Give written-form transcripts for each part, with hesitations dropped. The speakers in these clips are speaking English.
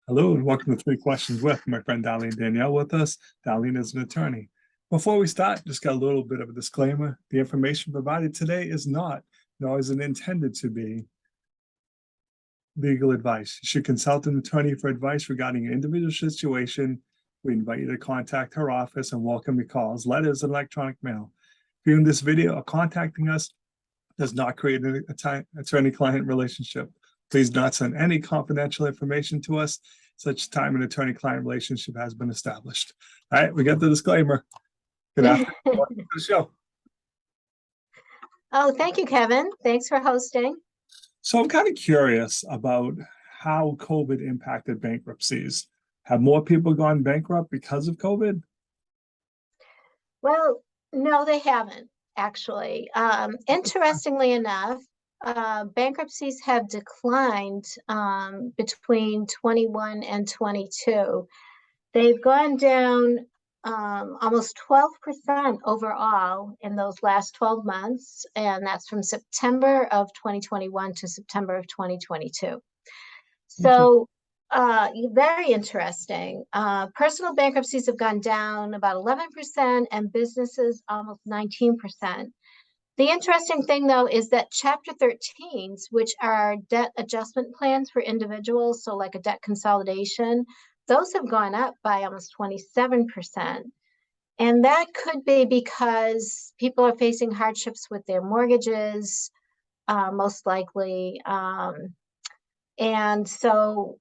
Hello and welcome to Three Questions with my friend Darlene and Danielle with us. Darlene is an attorney. Before we start, just got a little bit of a disclaimer. The information provided today is not, nor is it intended to be, legal advice. You should consult an attorney for advice regarding your individual situation. We invite you to contact her office and welcome your calls, letters, and electronic mail. Viewing this video or contacting us does not create an attorney-client relationship. Please do not send any confidential information to us such time an attorney-client relationship has been established. All right, we got the disclaimer. Good afternoon. Welcome to the show. Oh, thank you, Kevin. Thanks for hosting. So I'm kind of curious about how COVID impacted bankruptcies. Have more people gone bankrupt because of COVID? Well, no, they haven't, actually. Interestingly enough, bankruptcies have declined between 21 and 22. They've gone down almost 12% overall in those last 12 months, and that's from September of 2021 to September of 2022. So very interesting. Personal bankruptcies have gone down about 11% and businesses almost 19%. The interesting thing, though, is that Chapter 13s, which are debt adjustment plans for individuals, so like a debt consolidation, those have gone up by almost 27%. And that could be because people are facing hardships with their mortgages, most likely. And so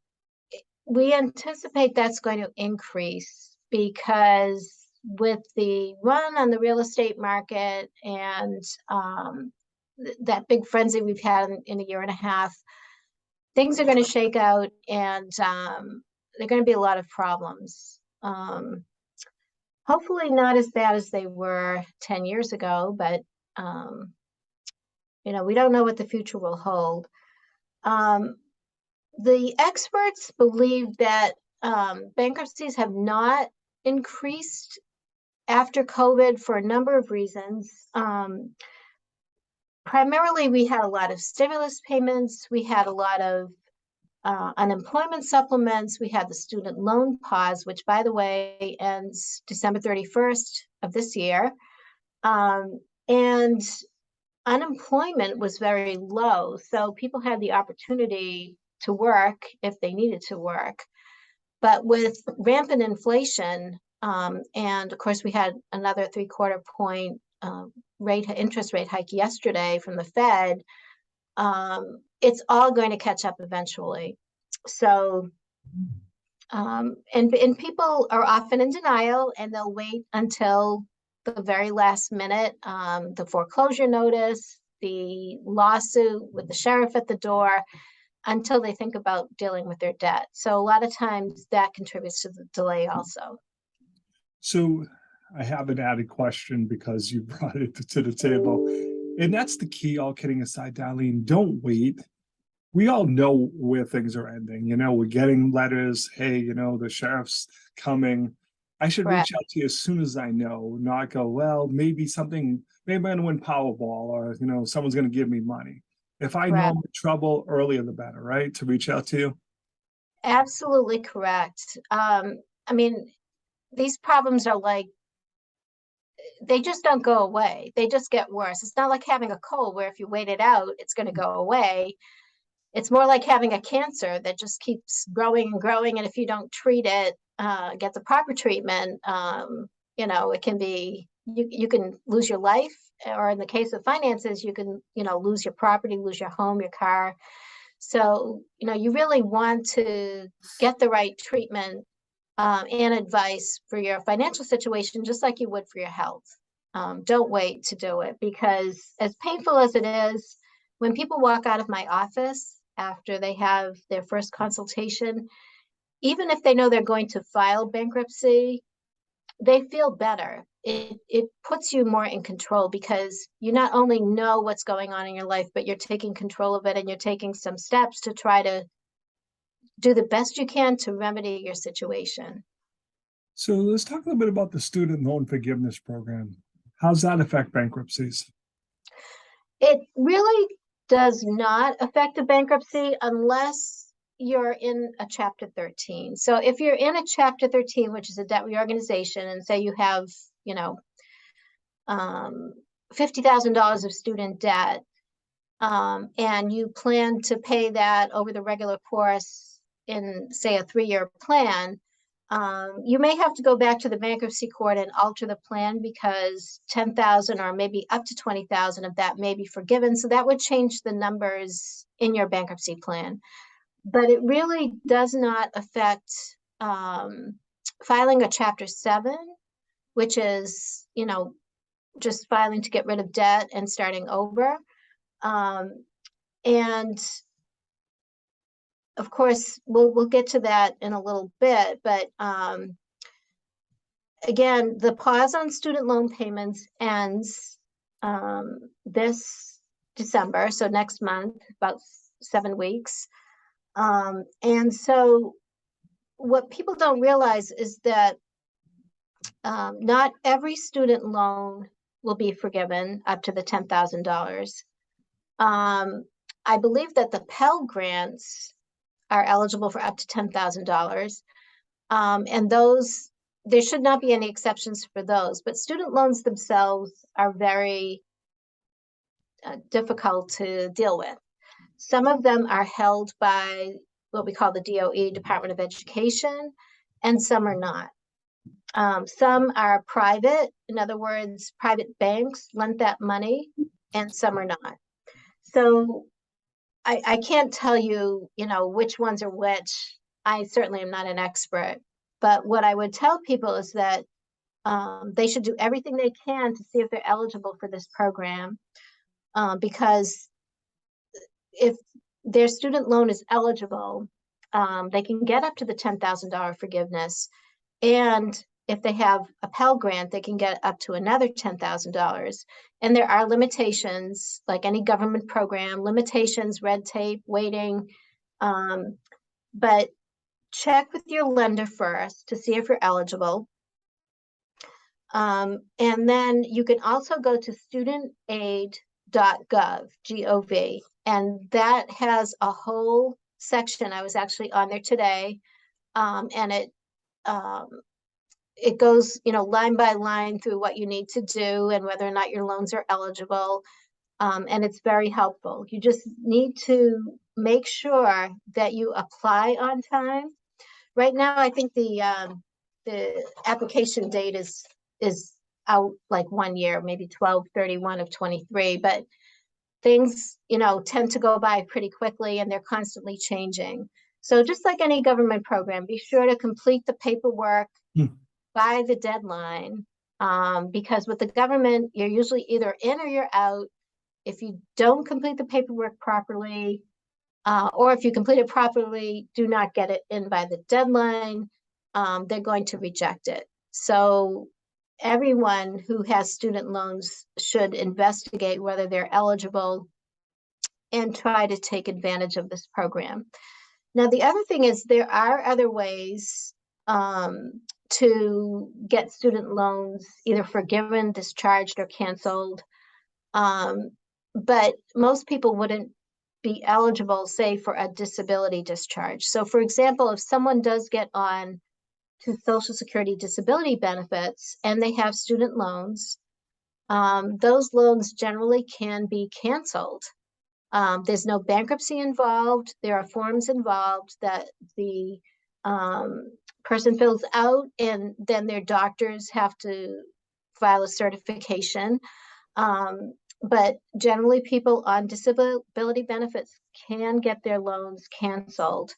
we anticipate that's going to increase because with the run on the real estate market and that big frenzy we've had in a year and a half, things are going to shake out, and there are going to be a lot of problems. Hopefully not as bad as they were 10 years ago, but we don't know what the future will hold. The experts believe that bankruptcies have not increased after COVID for a number of reasons. Primarily, we had a lot of stimulus payments. We had a lot of unemployment supplements. We had the student loan pause, which, by the way, ends December 31st of this year. And unemployment was very low. So people had the opportunity to work if they needed to work. But with rampant inflation, and of course, we had another 3/4 point interest rate hike yesterday from the Fed, it's all going to catch up eventually. So, and people are often in denial, and they'll wait until the very last minute, the foreclosure notice, the lawsuit with the sheriff at the door, until they think about dealing with their debt. So a lot of times that contributes to the delay also. So I have an added question because you brought it to the table. And that's the key, all kidding aside, Darlene, don't wait. We all know where things are ending. We're getting letters, hey, the sheriff's coming. I should reach out to you as soon as I know, not go, well, maybe I'm going to win Powerball, or, someone's going to give me money. If I know I'm in trouble, earlier the better, right? To reach out to you? Absolutely correct. These problems are like, they just don't go away. They just get worse. It's not like having a cold where if you wait it out, it's going to go away. It's more like having a cancer that just keeps growing and growing. And if you don't treat it, get the proper treatment, it can be, you can lose your life, or in the case of finances, you can, lose your property, lose your home, your car. So, you really want to get the right treatment and advice for your financial situation, just like you would for your health. Don't wait to do it, because as painful as it is, when people walk out of my office after they have their first consultation, even if they know they're going to file bankruptcy, they feel better. It puts you more in control, because you not only know what's going on in your life, but you're taking control of it, and you're taking some steps to try to do the best you can to remedy your situation. So let's talk a little bit about the student loan forgiveness program. How's that affect bankruptcies? It really does not affect a bankruptcy unless you're in a Chapter 13. So if you're in a Chapter 13, which is a debt reorganization, and say you have, you know, $50,000 of student debt, and you plan to pay that over the regular course in, say, a 3-year plan, you may have to go back to the bankruptcy court and alter the plan because 10,000 or maybe up to 20,000 of that may be forgiven. So that would change the numbers in your bankruptcy plan. But it really does not affect filing a Chapter 7, which is, you know, just filing to get rid of debt and starting over. And of course, we'll get to that in a little bit, but again, the pause on student loan payments ends this December, so next month, about 7 weeks. And so what people don't realize is that not every student loan will be forgiven up to the $10,000. I believe that the Pell Grants are eligible for up to $10,000. And those, there should not be any exceptions for those, but student loans themselves are very difficult to deal with. Some of them are held by what we call the DOE, Department of Education, and some are not. Some are private, in other words, private banks lend that money, and some are not. So I can't tell you, you know, which ones are which. I certainly am not an expert, but what I would tell people is that they should do everything they can to see if they're eligible for this program, because if their student loan is eligible, they can get up to the $10,000 forgiveness. And if they have a Pell Grant, they can get up to another $10,000. And there are limitations, like any government program, limitations, red tape, waiting. But check with your lender first to see if you're eligible. And then you can also go to studentaid.gov, G-O-V, and that has a whole section. I was actually on there today, and it goes, you know, line by line through what you need to do and whether or not your loans are eligible. And it's very helpful. You just need to make sure that you apply on time. Right now, I think the application date is out like 1 year, maybe 12/31 of 23, but things, you know, tend to go by pretty quickly and they're constantly changing. So just like any government program, be sure to complete the paperwork by the deadline, because with the government, you're usually either in or you're out. If you don't complete the paperwork properly, or if you complete it properly, do not get it in by the deadline, they're going to reject it. So everyone who has student loans should investigate whether they're eligible and try to take advantage of this program. Now, the other thing is there are other ways to get student loans either forgiven, discharged, or canceled. But most people wouldn't be eligible, say, for a disability discharge. So for example, if someone does get on to Social Security disability benefits and they have student loans, those loans generally can be canceled. There's no bankruptcy involved. There are forms involved that the person fills out, and then their doctors have to file a certification. But generally people on disability benefits can get their loans canceled.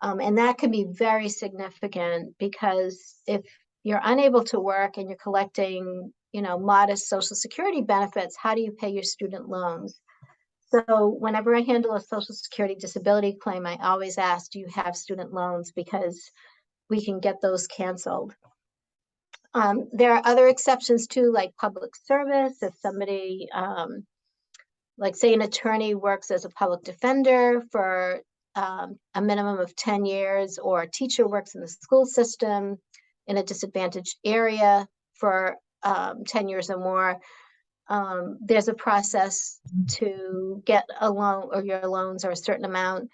And that can be very significant, because if you're unable to work and you're collecting, you know, modest Social Security benefits, how do you pay your student loans? So whenever I handle a Social Security disability claim, I always ask, do you have student loans? Because we can get those canceled. There are other exceptions too, like public service. If somebody, like say an attorney works as a public defender for a minimum of 10 years, or a teacher works in the school system in a disadvantaged area for 10 years or more, there's a process to get a loan, or your loans are a certain amount.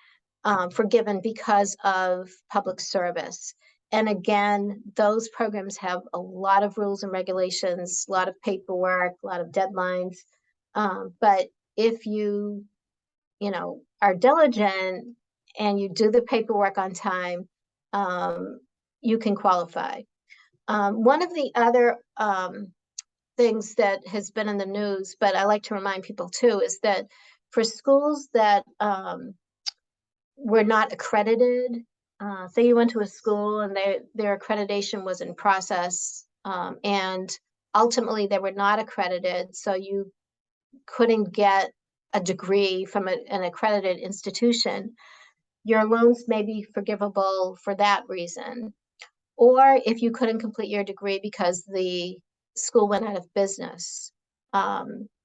forgiven because of public service. And again, those programs have a lot of rules and regulations, a lot of paperwork, a lot of deadlines. But if you are diligent and you do the paperwork on time, you can qualify. One of the other things that has been in the news, but I like to remind people too, is that for schools that were not accredited, say you went to a school and their accreditation was in process, and ultimately they were not accredited, so you couldn't get a degree from an accredited institution, your loans may be forgivable for that reason. Or if you couldn't complete your degree because the school went out of business,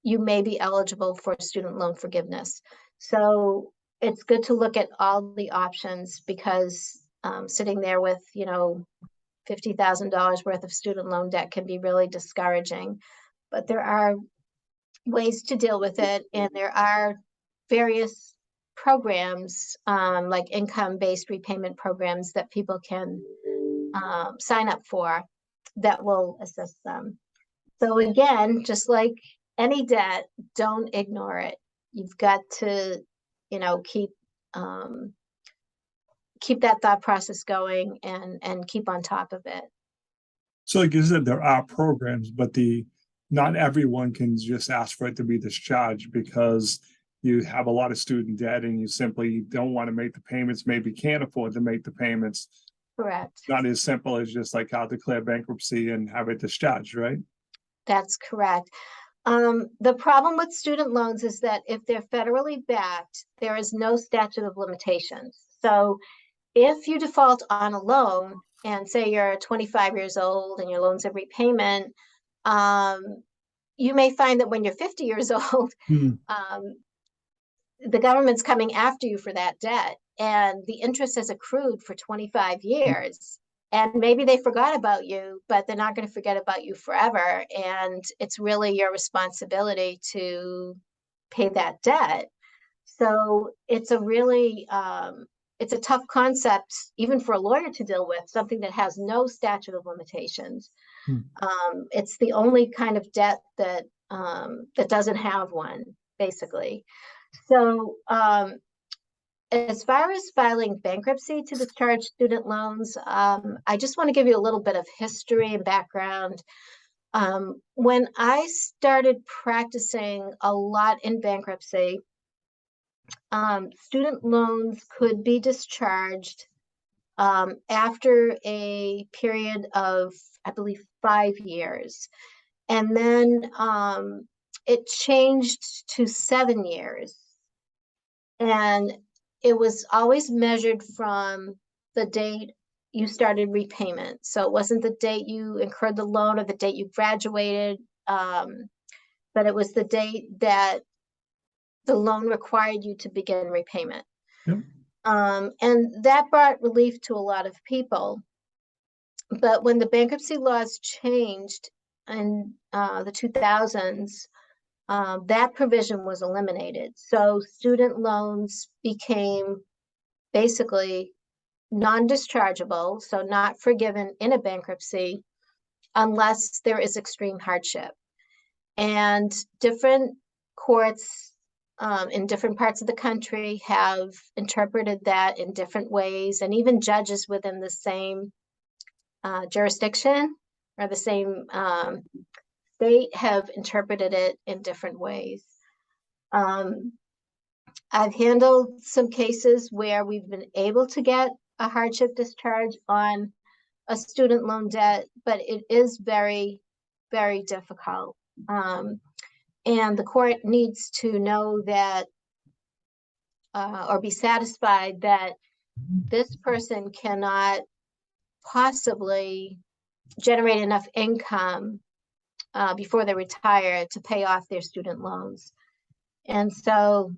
you may be eligible for student loan forgiveness. So it's good to look at all the options, because sitting there with, $50,000 worth of student loan debt can be really discouraging. But there are ways to deal with it, and there are various programs, like income-based repayment programs that people can sign up for that will assist them. So again, just like any debt, don't ignore it. You've got to, keep that thought process going and keep on top of it. So like you said, there are programs, but not everyone can just ask for it to be discharged because you have a lot of student debt and you simply don't want to make the payments, maybe can't afford to make the payments. Correct. Not as simple as just like I'll declare bankruptcy and have it discharged, right? That's correct. The problem with student loans is that if they're federally backed, there is no statute of limitations. So if you default on a loan and say you're 25 years old and your loan's a repayment, you may find that when you're 50 years old, the government's coming after you for that debt, and the interest has accrued for 25 years. And maybe they forgot about you, but they're not going to forget about you forever. And it's really your responsibility to pay that debt. So it's a really, it's a tough concept, even for a lawyer to deal with, something that has no statute of limitations. It's the only kind of debt that that doesn't have one, basically. So as far as filing bankruptcy to discharge student loans, I just want to give you a little bit of history and background. When I started practicing a lot in bankruptcy, student loans could be discharged after a period of, I believe, 5 years. And then it changed to 7 years. And it was always measured from the date you started repayment. So it wasn't the date you incurred the loan or the date you graduated, but it was the date that the loan required you to begin repayment. Yep. And that brought relief to a lot of people. But when the bankruptcy laws changed in the 2000s, that provision was eliminated. So student loans became basically non-dischargeable, so not forgiven in a bankruptcy unless there is extreme hardship. And different courts in different parts of the country have interpreted that in different ways, and even judges within the same jurisdiction or the same state have interpreted it in different ways. I've handled some cases where we've been able to get a hardship discharge on a student loan debt, but it is very, very difficult. And the court needs to know that or be satisfied that this person cannot possibly generate enough income before they retire to pay off their student loans. And so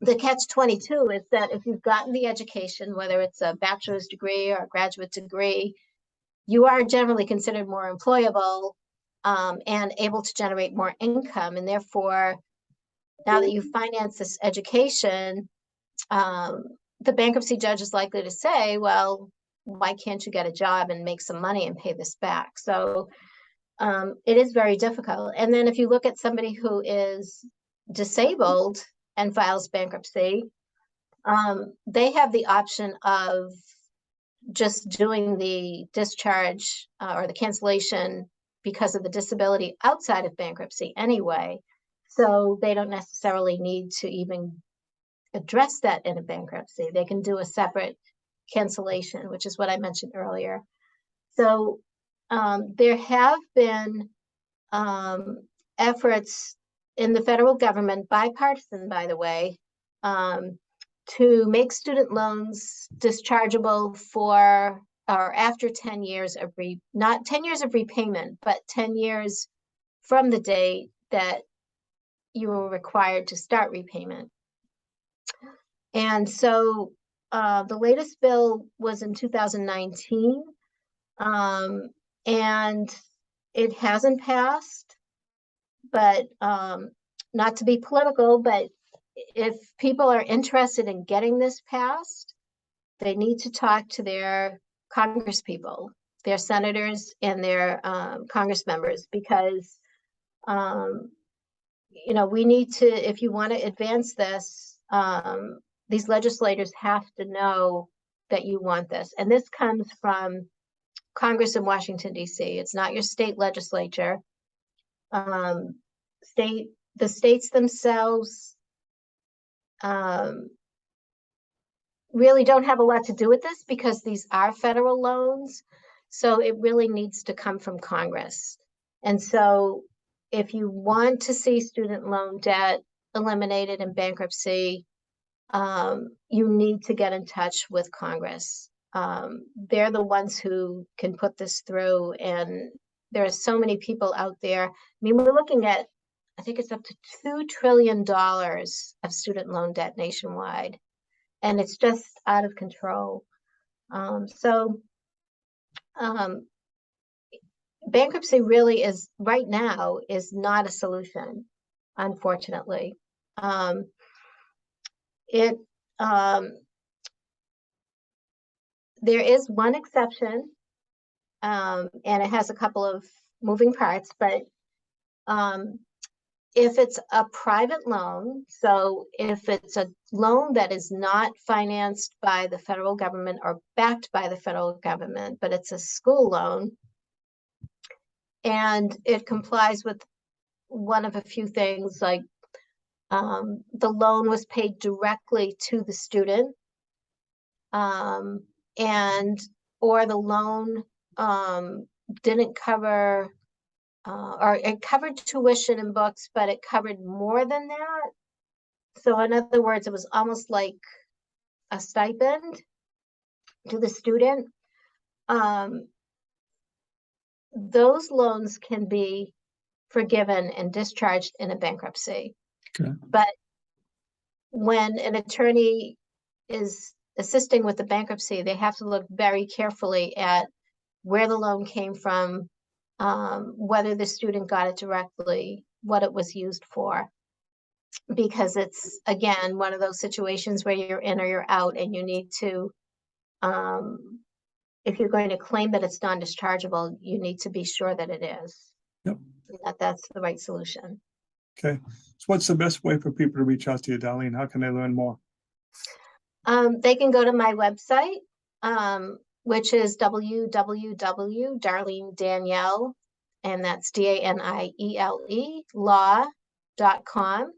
the catch-22 is that if you've gotten the education, whether it's a bachelor's degree or a graduate degree, you are generally considered more employable and able to generate more income. And therefore, now that you've financed this education, the bankruptcy judge is likely to say, well, why can't you get a job and make some money and pay this back? So it is very difficult. And then if you look at somebody who is disabled and files bankruptcy, they have the option of just doing the discharge or the cancellation because of the disability outside of bankruptcy anyway. So they don't necessarily need to even address that in a bankruptcy. They can do a separate cancellation, which is what I mentioned earlier. So there have been efforts in the federal government, bipartisan, by the way, to make student loans dischargeable for or after 10 years of not 10 years of repayment, but 10 years from the date that you were required to start repayment. And so the latest bill was in 2019, and it hasn't passed, but not to be political, but if people are interested in getting this passed, they need to talk to their congresspeople, their senators and their congress members, because you know, we need to, if you want to advance this, these legislators have to know that you want this. And this comes from Congress in Washington, D.C. It's not your state legislature. The states themselves really don't have a lot to do with this because these are federal loans. So it really needs to come from Congress. And so if you want to see student loan debt eliminated in bankruptcy, you need to get in touch with Congress. They're the ones who can put this through, and there are so many people out there. I mean, we're looking at, I think it's up to $2 trillion of student loan debt nationwide, and it's just out of control. Bankruptcy really is, right now, is not a solution, unfortunately. There is one exception, and it has a couple of moving parts, but if it's a private loan, so if it's a loan that is not financed by the federal government or backed by the federal government, but it's a school loan, and it complies with one of a few things, like the loan was paid directly to the student, or the loan didn't cover, or it covered tuition and books, but it covered more than that. So in other words, it was almost like a stipend to the student. Those loans can be forgiven and discharged in a bankruptcy. Okay. But when an attorney is assisting with the bankruptcy, they have to look very carefully at where the loan came from, whether the student got it directly, what it was used for, because it's, again, one of those situations where you're in or you're out, and you need to, if you're going to claim that it's non-dischargeable, you need to be sure that it is. Yep. That that's the right solution. Okay. So what's the best way for people to reach out to you, Darlene? How can they learn more? They can go to my website, which is www.darlene, and that's DANIELE, law.com.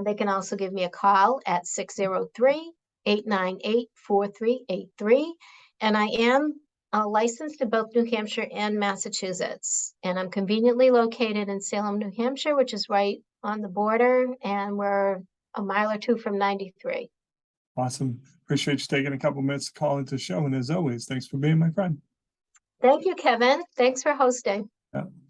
They can also give me a call at 603-898-4383. And I am licensed in both New Hampshire and Massachusetts. And I'm conveniently located in Salem, New Hampshire, which is right on the border. And we're a mile or two from 93. Awesome. Appreciate you taking a couple minutes to call into the show. And as always, thanks for being my friend. Thank you, Kevin. Thanks for hosting. Yeah.